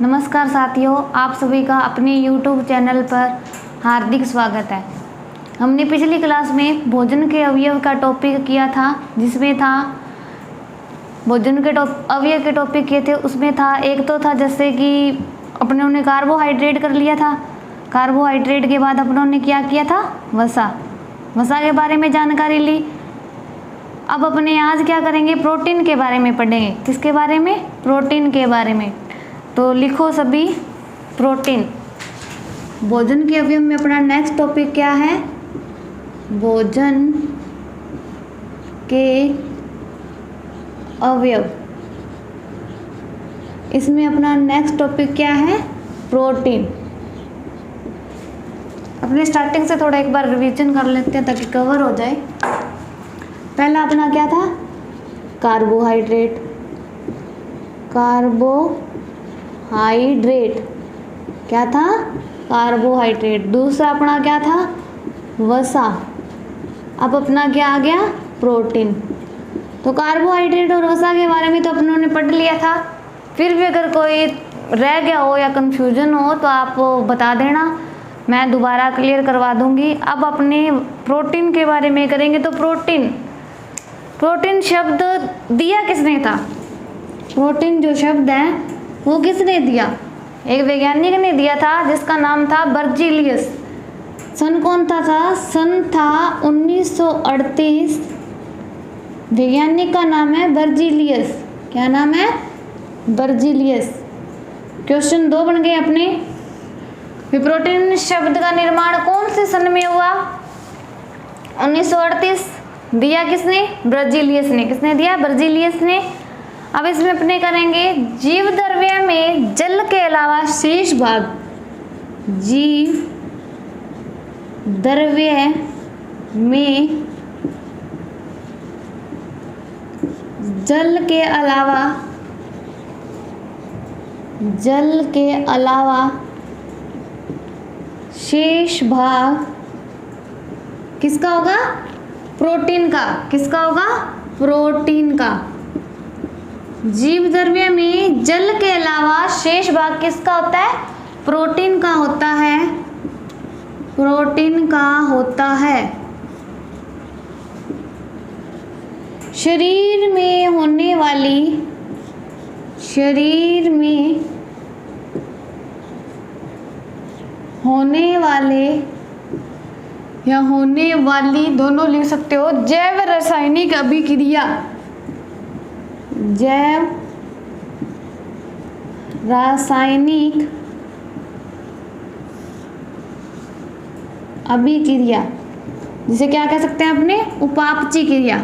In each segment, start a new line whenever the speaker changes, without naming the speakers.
नमस्कार साथियों, आप सभी का अपने YouTube चैनल पर हार्दिक स्वागत है। हमने पिछली क्लास में भोजन के अवयव का टॉपिक किया था, जिसमें था भोजन के अवयव के टॉपिक किए थे। उसमें था एक तो था जैसे कि अपनों ने कार्बोहाइड्रेट कर लिया था। कार्बोहाइड्रेट के बाद अपनों ने क्या किया था, वसा के बारे में जानकारी ली। अब अपने आज क्या करेंगे, प्रोटीन के बारे में पढ़ेंगे। किसके बारे में? प्रोटीन के बारे में। तो लिखो सभी प्रोटीन। भोजन के अवयव में अपना नेक्स्ट टॉपिक क्या है? भोजन के अवयव। इसमें अपना नेक्स्ट टॉपिक क्या है? प्रोटीन। अपने स्टार्टिंग से थोड़ा एक बार रिवीजन कर लेते हैं ताकि कवर हो जाए। पहला अपना क्या था? कार्बोहाइड्रेट। क्या था? कार्बोहाइड्रेट। दूसरा अपना क्या था? वसा। अब अपना क्या आ गया? प्रोटीन। तो कार्बोहाइड्रेट और वसा के बारे में तो अपनों ने पढ़ लिया था। फिर भी अगर कोई रह गया हो या कंफ्यूजन हो तो आप बता देना, मैं दोबारा क्लियर करवा दूंगी। अब अपने प्रोटीन के बारे में करेंगे। तो प्रोटीन शब्द दिया किसने था? प्रोटीन जो शब्द है वो किसने दिया? एक वैज्ञानिक ने दिया था जिसका नाम था बर्जीलियस। सन कौन था? सन था 1938। वैज्ञानिक का नाम है बर्जीलियस। क्या नाम है? बर्जीलियस। क्वेश्चन 2 बन गए अपने। प्रोटीन शब्द का निर्माण कौन से सन में हुआ? 1938। दिया किसने? बर्जीलियस ने। किसने दिया? बर्जीलियस ने। अब इसमें अपने करेंगे जीव द्रव्य में जल के अलावा शेष भाग। जीव द्रव्य में जल के अलावा शेष भाग किसका होगा? प्रोटीन का। किसका होगा? प्रोटीन का। जीव द्रव्य में जल के अलावा शेष भाग किसका होता है? प्रोटीन का होता है। प्रोटीन का होता है। शरीर में होने वाली दोनों लिख सकते हो। जैव रासायनिक अभिक्रिया। जैव रासायनिक अभिक्रिया, जिसे क्या कह सकते हैं अपने? उपापचय क्रिया।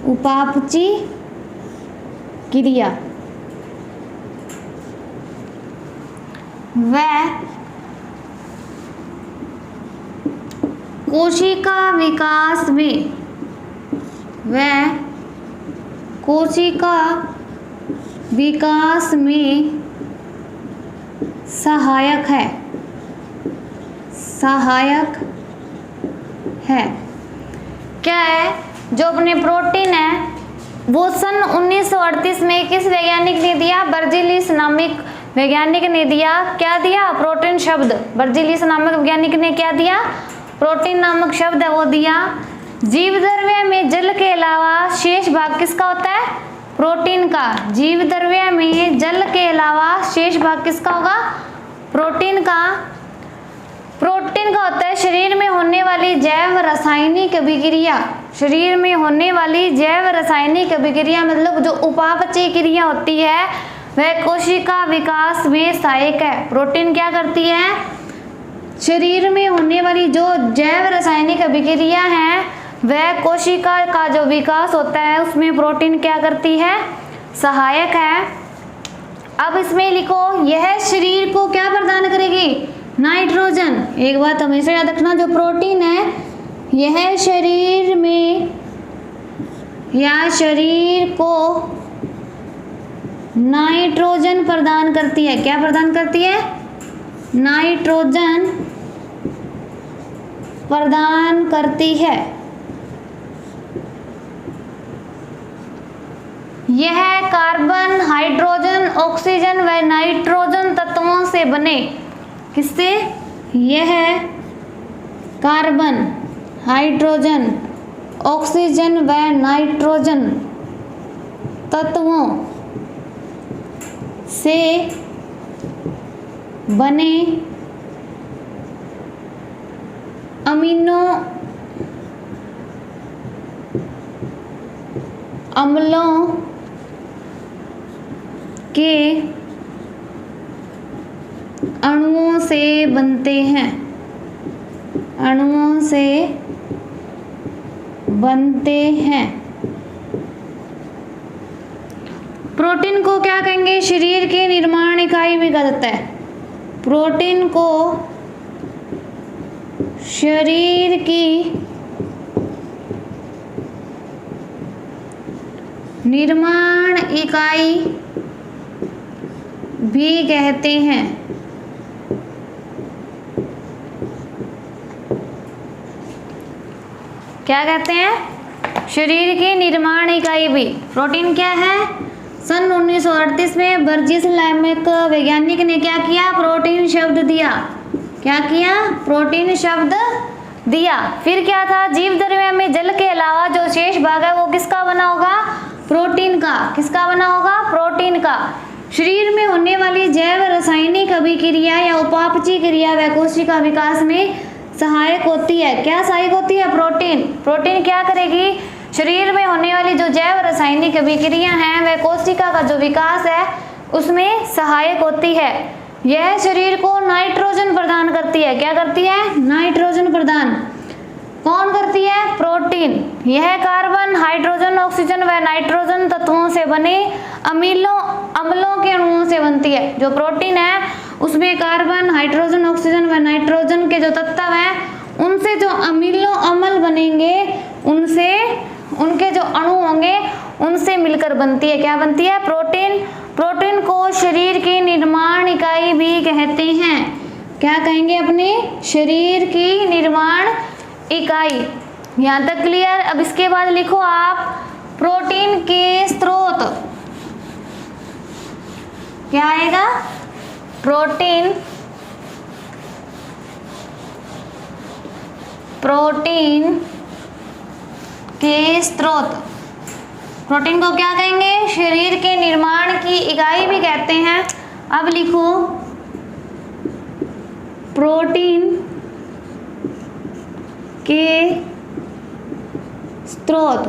उपापचय क्रिया। वह कोशिका विकास में सहायक है। क्या है? जो अपने प्रोटीन है वो सन 1938 में किस वैज्ञानिक ने दिया? बर्जीलियस नामक वैज्ञानिक ने दिया। क्या दिया? प्रोटीन शब्द। बर्जीलियस नामक वैज्ञानिक ने क्या दिया? प्रोटीन नामक शब्द है वो दिया। जीव द्रव्य में जल के अलावा शेष भाग किसका होता है? प्रोटीन का। जीव द्रव्य में जल के अलावा शेष भाग किसका होगा? प्रोटीन का। प्रोटीन का होता है शरीर में होने वाली जैव रासायनिक अभिक्रिया। शरीर में होने वाली जैव रासायनिक अभिक्रिया मतलब जो उपापचय क्रिया होती है वह कोशिका विकास में सहायक है। प्रोटीन क्या करती है? शरीर में होने वाली जो जैव रासायनिक अभिक्रिया है वह कोशिका का जो विकास होता है उसमें प्रोटीन क्या करती है? सहायक है। अब इसमें लिखो, यह शरीर को क्या प्रदान करेगी? नाइट्रोजन। एक बात हमेशा याद रखना, जो प्रोटीन है यह शरीर में या शरीर को नाइट्रोजन प्रदान करती है। क्या प्रदान करती है? नाइट्रोजन प्रदान करती है। यह कार्बन, हाइड्रोजन, ऑक्सीजन व नाइट्रोजन तत्वों से बने। किससे? यह कार्बन, हाइड्रोजन, ऑक्सीजन व नाइट्रोजन तत्वों से बने अमीनो अम्लों के अणुओं से बनते हैं, अणुओं से बनते हैं। प्रोटीन को क्या कहेंगे? शरीर की निर्माण इकाई भी कहा जाता है। प्रोटीन को शरीर की निर्माण इकाई भी कहते हैं। क्या कहते हैं? शरीर की निर्माण इकाई भी। प्रोटीन क्या है? सन 1938 में बर्जिस नामक वैज्ञानिक ने क्या किया? प्रोटीन शब्द दिया। क्या किया? प्रोटीन शब्द दिया। फिर क्या था? जीव द्रव्य में जल के अलावा जो शेष भाग है वो किसका बना होगा? प्रोटीन का। किसका बना होगा? प्रोटीन का। शरीर में होने वाली जैव रासायनिक अभिक्रिया या उपापचयी क्रिया व कोशिका विकास में सहायक होती है। क्या सहायक होती है? प्रोटीन। प्रोटीन क्या करेगी? शरीर में होने वाली जो जैव रासायनिक अभिक्रिया हैं वह कोशिका का जो विकास है उसमें सहायक होती है। यह शरीर को नाइट्रोजन प्रदान करती है। क्या करती है? नाइट्रोजन प्रदान। कौन करती है? प्रोटीन। यह कार्बन, हाइड्रोजन, ऑक्सीजन व नाइट्रोजन तत्वों से बने अम्लों के अणुओं से बनती है। जो प्रोटीन है उसमें कार्बन, हाइड्रोजन, ऑक्सीजन व नाइट्रोजन के जो तत्व हैं उनसे जो अमीनो अम्ल बनेंगे उनसे, उनके जो अणु होंगे उनसे मिलकर बनती है। क्या बनती है? प्रोटीन। प्रोटीन को शरीर की निर्माण इकाई भी कहते हैं। क्या कहेंगे? अपने शरीर की निर्माण इकाई। यहाँ तक क्लियर? अब इसके बाद लिखो आप प्रोटीन के स्रोत। क्या आएगा? प्रोटीन के स्रोत। प्रोटीन को क्या कहेंगे? शरीर के निर्माण की इकाई भी कहते हैं। अब लिखो प्रोटीन के स्रोत।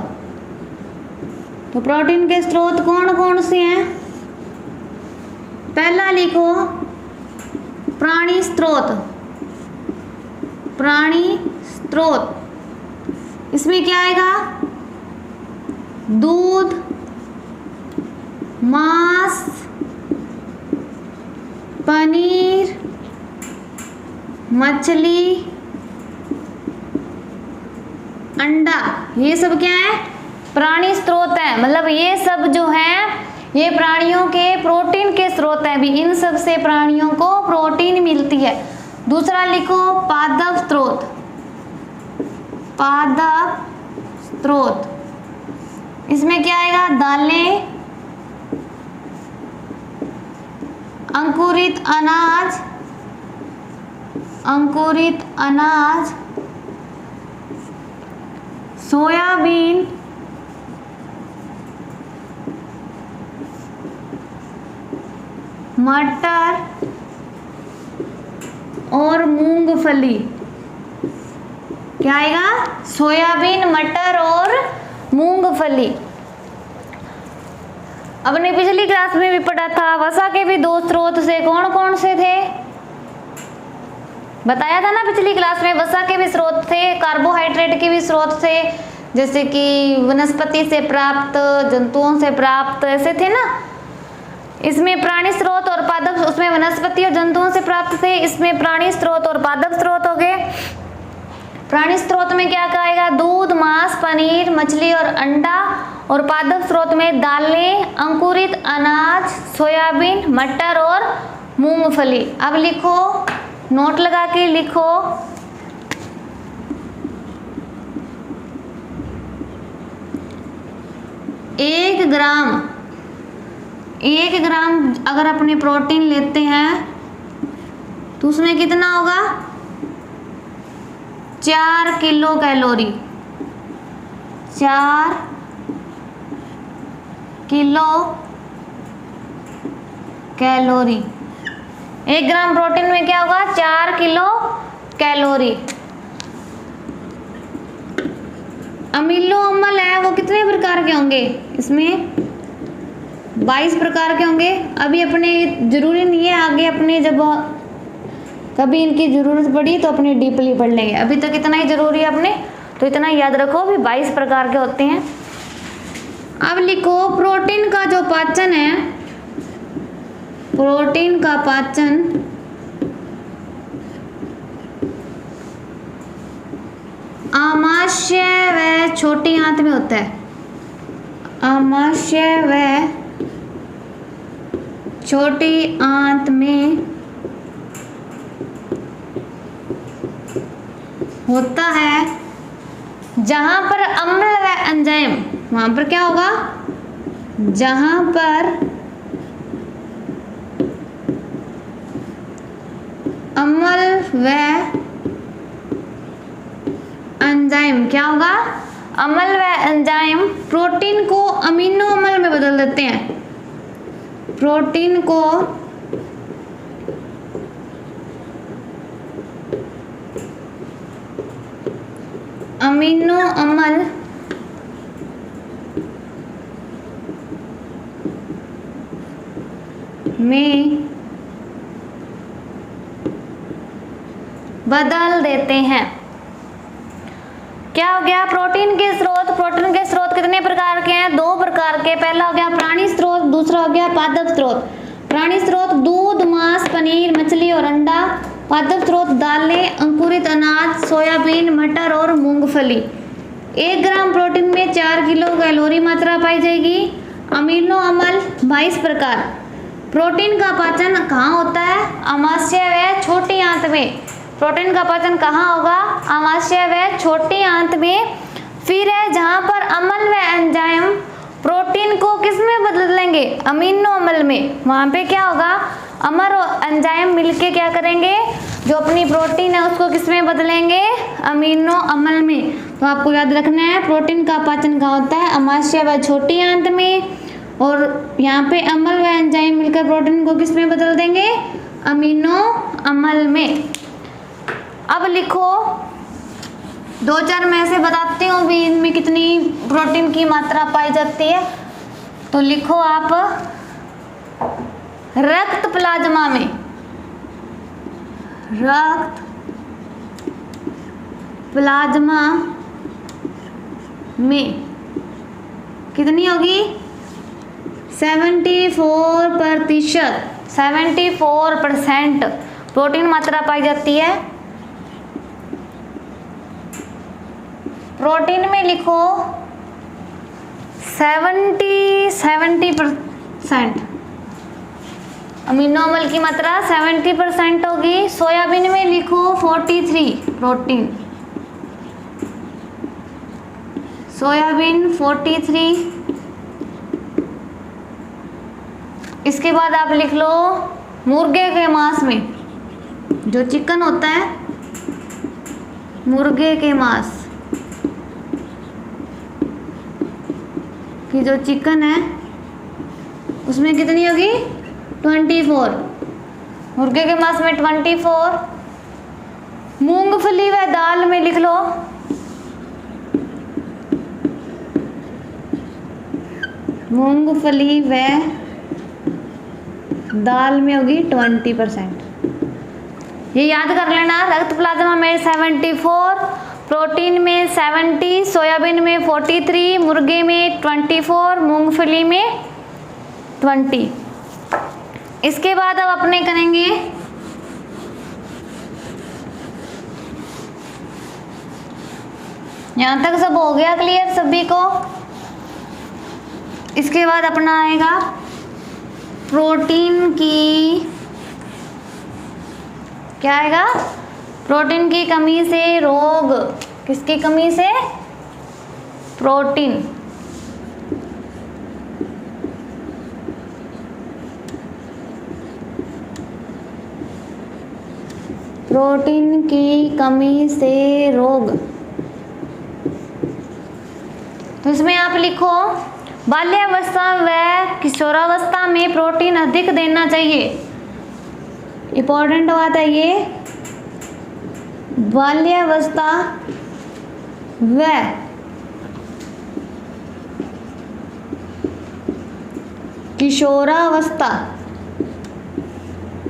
तो प्रोटीन के स्रोत कौन कौन से हैं? पहला लिखो प्राणी स्रोत। प्राणी स्रोत, इसमें क्या आएगा? दूध, मांस, पनीर, मछली, अंडा, ये सब क्या है? प्राणी स्रोत है। मतलब ये सब जो है ये प्राणियों के प्रोटीन के स्रोत हैं। भी इन सब से प्राणियों को प्रोटीन मिलती है। दूसरा लिखो पादप स्रोत। पादप स्रोत, इसमें क्या आएगा? दालें, अंकुरित अनाज, अंकुरित अनाज, सोयाबीन, मटर और मूंगफली। क्या आएगा? सोयाबीन, मटर और मूंगफली। अपने पिछली क्लास में भी पढ़ा था वसा के भी दो स्रोत से। कौन कौन से थे? बताया था ना पिछली क्लास में। वसा के भी स्रोत थे, कार्बोहाइड्रेट के भी स्रोत थे, जैसे कि वनस्पति से प्राप्त, जंतुओं से प्राप्त, ऐसे थे ना। इसमें प्राणी स्रोत और पादप, उसमें वनस्पति और जंतुओं से प्राप्त थे, इसमें प्राणी स्रोत और पादप स्रोत हो गए। प्राणी स्रोत में क्या कहेगा? दूध, मांस, पनीर, मछली और अंडा। और पादप स्रोत में दालें, अंकुरित अनाज, सोयाबीन, मटर और मूंगफली। अब लिखो, नोट लगा के लिखो, 1 ग्राम 1 ग्राम अगर अपने प्रोटीन लेते हैं तो उसमें कितना होगा, 4 kilo calorie, 4 kilo calorie. 1 gram protein में क्या होगा, 4 किलो कैलोरी। अमीनो अम्ल है वो कितने प्रकार के होंगे, इसमें 22 प्रकार के होंगे। अभी अपने जरूरी नहीं है, आगे अपने जब कभी इनकी जरूरत पड़ी तो अपने डीपली पढ़ लेंगे। अभी तक इतना ही जरूरी है अपने, तो इतना याद रखो भी 22 प्रकार के होते हैं। अब लिखो प्रोटीन का जो पाचन है, प्रोटीन का पाचन आमाशय व छोटी आंत में होता है। आमाशय व छोटी आंत में होता है। जहां पर अम्ल व एंजाइम, वहां पर क्या होगा, जहां पर अम्ल व एंजाइम, क्या होगा, अम्ल व एंजाइम प्रोटीन को अमीनो अम्ल में बदल देते हैं। प्रोटीन को अमीनो अम्ल में बदल देते हैं। क्या हो गया, प्रोटीन के स्रोत। प्रोटीन के स्रोत कितने प्रकार के हैं, 2 प्रकार के। पहला हो गया प्राणी स्रोत, दूसरा हो गया पादप स्रोत। प्राणी स्रोत दूध, मांस, पनीर, मछली और अंडा। पादप स्रोत दालें, अंकुरित अनाज, सोयाबीन, मटर और मूंगफली। 1 ग्राम प्रोटीन में 4 किलो कैलोरी मात्रा पाई जाएगी। अमीनो अम्ल 22 प्रकार। प्रोटीन का पाचन कहाँ होता है, आमाशय व छोटी आंत में। प्रोटीन का पाचन कहाँ होगा, आमाशय व छोटी आंत में। फिर है जहाँ पर अम्ल व एंजाइम प्रोटीन को किस में बदल देंगे, अमीनो अम्ल में। वहाँ पे क्या होगा, अमर और एंजाइम मिलके क्या करेंगे, जो अपनी प्रोटीन है उसको किस में बदलेंगे, अमीनो अम्ल में। तो आपको याद रखना है प्रोटीन का पाचन कहाँ होता है, आमाशय व छोटी आंत में। और यहाँ पे अम्ल व एंजाइम मिलकर प्रोटीन को किस में बदल देंगे, अमीनो अम्ल में। अब लिखो 2-4 मैं ऐसे बताती हूँ भी इनमें कितनी प्रोटीन की मात्रा पाई जाती है। तो लिखो आप, रक्त प्लाज्मा में, रक्त प्लाज्मा में कितनी होगी, 74%, 74% प्रोटीन मात्रा पाई जाती है। प्रोटीन में लिखो 70% अमीनो अम्ल की मात्रा 70% होगी। सोयाबीन में लिखो 43 प्रोटीन, सोयाबीन 43। इसके बाद आप लिख लो मुर्गे के मांस में, जो चिकन होता है, मुर्गे के मांस कि जो चिकन है उसमें कितनी होगी, 24। मुर्गे के मांस में 24। मूंगफली व दाल में लिख लो मूंगफली व दाल में होगी 20%। ये याद कर लेना, रक्त प्लाज्मा में 74, प्रोटीन में 70, सोयाबीन में 43, मुर्गे में 24, मूंगफली में 20। इसके बाद अब अपने करेंगे यहाँ तक सब हो गया क्लियर सभी को। इसके बाद अपना आएगा प्रोटीन की, क्या आएगा, प्रोटीन की कमी से रोग। किसकी कमी से, प्रोटीन प्रोटीन की कमी से रोग। तो इसमें आप लिखो बाल्यावस्था व किशोरावस्था में प्रोटीन अधिक देना चाहिए। इंपॉर्टेंट बात है ये, बाल्यावस्था व किशोरावस्था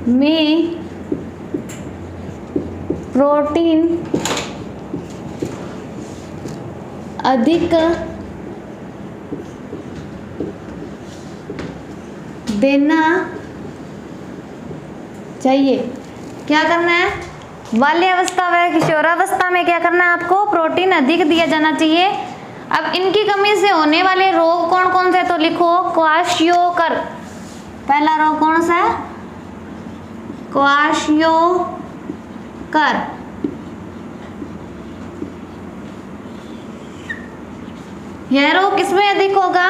में प्रोटीन अधिक देना चाहिए। क्या करना है, बाल्यावस्था व किशोरावस्था में क्या करना है आपको, प्रोटीन अधिक दिया जाना चाहिए। अब इनकी कमी से होने वाले रोग कौन कौन से, तो लिखो क्वाशियोकर। पहला रोग कौन सा है, क्वाशियोकर। यह रोग किसमें अधिक होगा,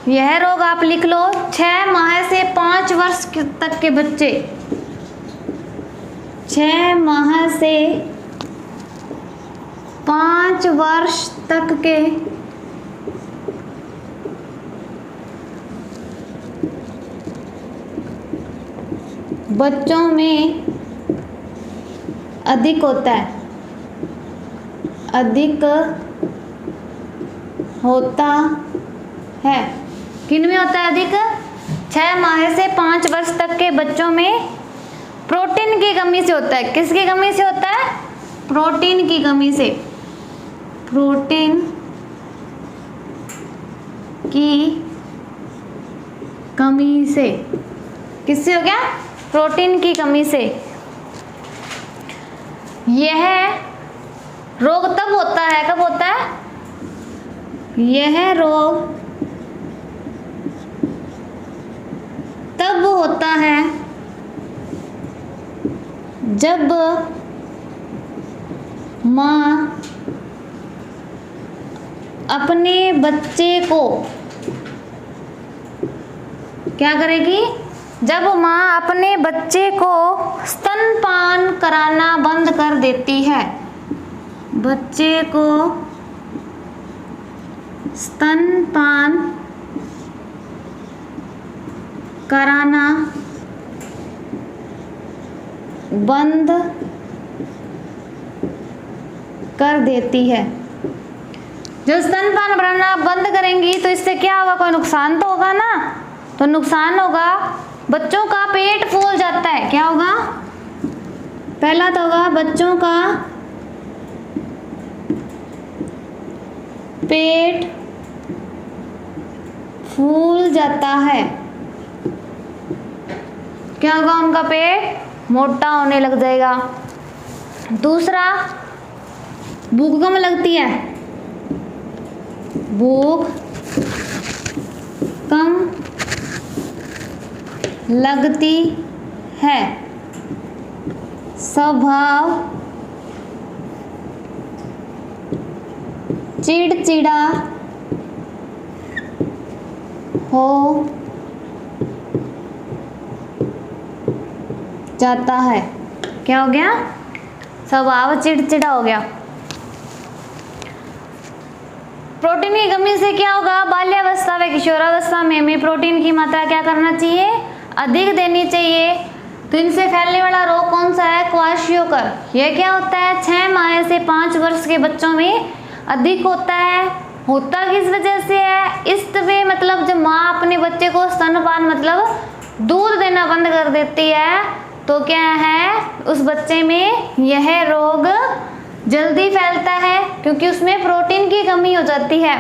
यह रोग आप लिख लो 6 माह से 5 वर्ष तक के बच्चे, 6 माह से 5 वर्ष तक के बच्चों में अधिक होता है, अधिक होता है। किन में होता है अधिक, 6 माह से 5 वर्ष तक के बच्चों में प्रोटीन की कमी से होता है। किसकी कमी से होता है, प्रोटीन की कमी से, प्रोटीन की कमी से। किससे हो गया, प्रोटीन की कमी से। यह रोग तब होता है, कब होता है, यह रोग तब होता है जब माँ अपने बच्चे को क्या करेगी, जब माँ अपने बच्चे को स्तनपान कराना बंद कर देती है, बच्चे को स्तनपान कराना बंद कर देती है। जब स्तनपान कराना बंद करेंगी तो इससे क्या होगा, कोई नुकसान तो होगा ना, तो नुकसान होगा, बच्चों का पेट फूल जाता है। क्या होगा, पहला तो होगा बच्चों का पेट फूल जाता है। क्या होगा, उनका पेट मोटा होने लग जाएगा। दूसरा, भूख कम लगती है, भूख कम लगती है। स्वभाव चिड़चिड़ा हो जाता है। क्या हो गया, स्वभाव चिड़चिड़ा हो गया। प्रोटीन की कमी से क्या होगा, बाल्यावस्था व किशोरावस्था में हमें प्रोटीन की मात्रा क्या करना चाहिए, अधिक देनी चाहिए। तो इनसे फैलने वाला रोग कौन सा है, क्वाशियोकर। यह क्या होता है, 6 माह से 5 वर्ष के बच्चों में अधिक होता है। होता किस वजह से है, इस में मतलब जब माँ अपने बच्चे को स्तनपान मतलब दूध देना बंद कर देती है तो क्या है, उस बच्चे में यह रोग जल्दी फैलता है क्योंकि उसमें प्रोटीन की कमी हो जाती है।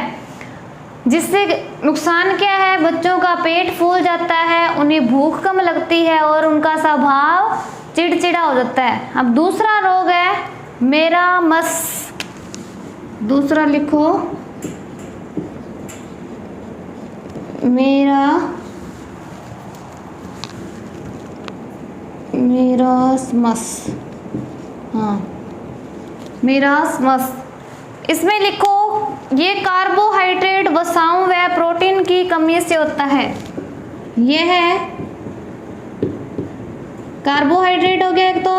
जिससे नुकसान क्या है, बच्चों का पेट फूल जाता है, उन्हें भूख कम लगती है और उनका स्वभाव चिड़चिड़ा हो जाता है। अब दूसरा रोग है मेरामस। दूसरा लिखो मेरास्मस। हाँ, मेरास्मस। इसमें लिखो ये कार्बोहाइड्रेट, वसाओं व प्रोटीन की कमी से होता है। यह कार्बोहाइड्रेट हो गया एक तो,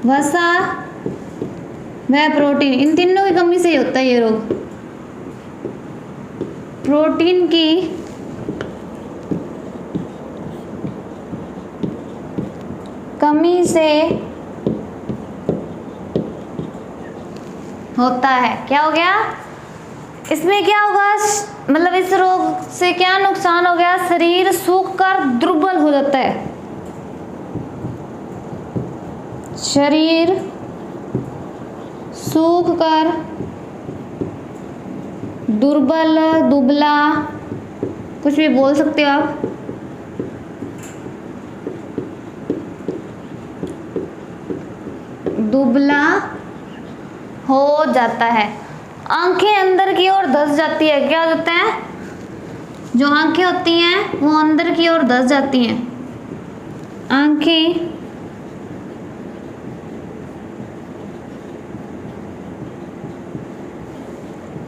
वसा व प्रोटीन, इन तीनों की कमी से ही होता है ये रोग। प्रोटीन की कमी से होता है। क्या हो गया इसमें, क्या होगा, मतलब इस रोग से क्या नुकसान हो गया, शरीर सूख कर दुर्बल हो जाता है, शरीर सूख कर दुर्बल, दुबला, कुछ भी बोल सकते हो आप, दुबला हो जाता है। आंखें अंदर की ओर धंस जाती है। क्या हो जाता है, जो आंखें होती हैं वो अंदर की ओर धंस जाती हैं, आंखें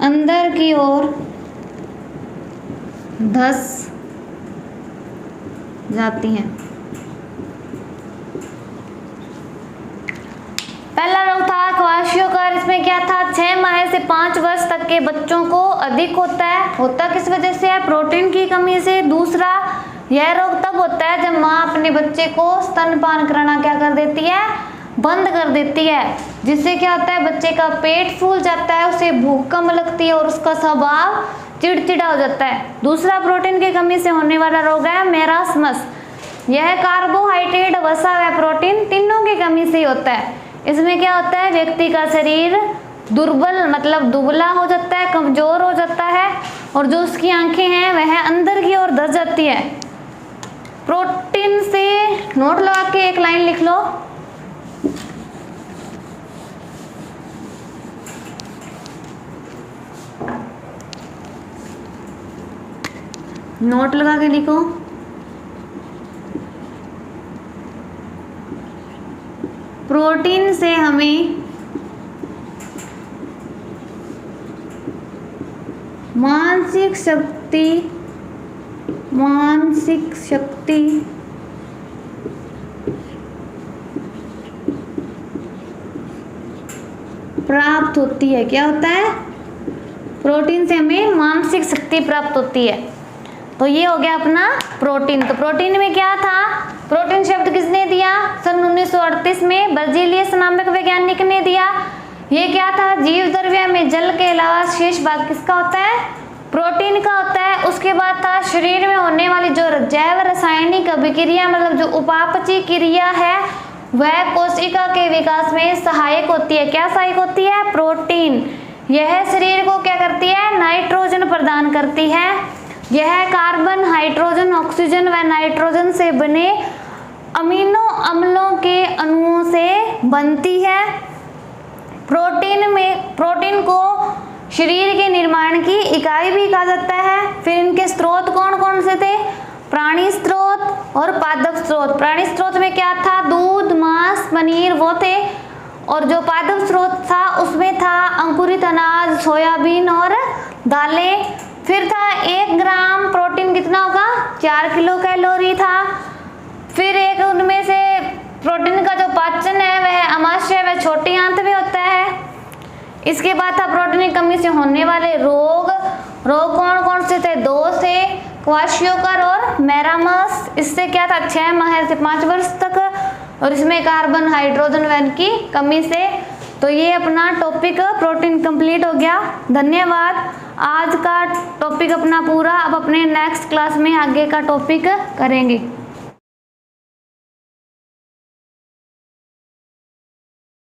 अंदर की ओर धंस जाती हैं। पहला रोग था क्वाशियोकर, इसमें क्या था, 6 माह से 5 वर्ष तक के बच्चों को अधिक होता है। होता किस वजह से है, प्रोटीन की कमी से। दूसरा, यह रोग तब होता है जब माँ अपने बच्चे को स्तनपान कराना क्या कर देती है, बंद कर देती है, जिससे क्या होता है, बच्चे का पेट फूल जाता है, उसे भूख कम लगती है और उसका स्वभाव चिड़चिड़ा हो जाता है। दूसरा, प्रोटीन की कमी से होने वाला रोग है मेरास्मस। यह कार्बोहाइड्रेट, वसा व प्रोटीन तीनों की कमी से ही होता है। इसमें क्या होता है, व्यक्ति का शरीर दुर्बल मतलब दुबला हो जाता है, कमजोर हो जाता है, और जो उसकी आंखें हैं वह अंदर की ओर धंस जाती है। प्रोटीन से नोट लगा के एक लाइन लिख लो, नोट लगा के लिखो, प्रोटीन से हमें मानसिक शक्ति प्राप्त होती है। क्या होता है, प्रोटीन से हमें मानसिक शक्ति प्राप्त होती है। तो ये हो गया अपना प्रोटीन। तो प्रोटीन में क्या था, प्रोटीन शब्द किसने दिया, सन 1938 में बर्जीलियस नामक वैज्ञानिक ने दिया। ये क्या था, जीव द्रव्य में जल के अलावा शेष भाग किसका होता है, प्रोटीन का होता है। उसके बाद था शरीर में होने वाली जो जैव रासायनिक अभिक्रिया मतलब जो उपापचय क्रिया है वह कोशिका के विकास में सहायक होती है। क्या सहायक होती है, प्रोटीन। यह शरीर को क्या करती है, नाइट्रोजन प्रदान करती है। यह कार्बन, हाइड्रोजन, ऑक्सीजन व नाइट्रोजन से बने अमीनो अम्लों के अणुओं से बनती है। प्रोटीन को शरीर के निर्माण की इकाई भी कहा जाता है। फिर इनके स्रोत कौन कौन से थे, प्राणी स्रोत और पादप स्रोत। प्राणी स्रोत में क्या था, दूध, मांस, पनीर वो थे, और जो पादप स्रोत था उसमें था अंकुरित अनाज, सोयाबीन और दालें। फिर था 1 ग्राम प्रोटीन कितना होगा, 4 किलो कैलोरी था। फिर एक उनमें से प्रोटीन का जो पाचन है वह अमाशय व छोटी आंत में होता है। इसके बाद था प्रोटीन की कमी से होने वाले रोग कौन कौन से थे, 2 से, क्वाशियोकर और मेरामस। इससे क्या था, 6 माह से 5 वर्ष तक, और इसमें कार्बन, हाइड्रोजन व की कमी से। तो ये अपना टॉपिक प्रोटीन कंप्लीट हो गया। धन्यवाद। आज का टॉपिक अपना पूरा, अब अपने नेक्स्ट क्लास में आगे का टॉपिक करेंगे।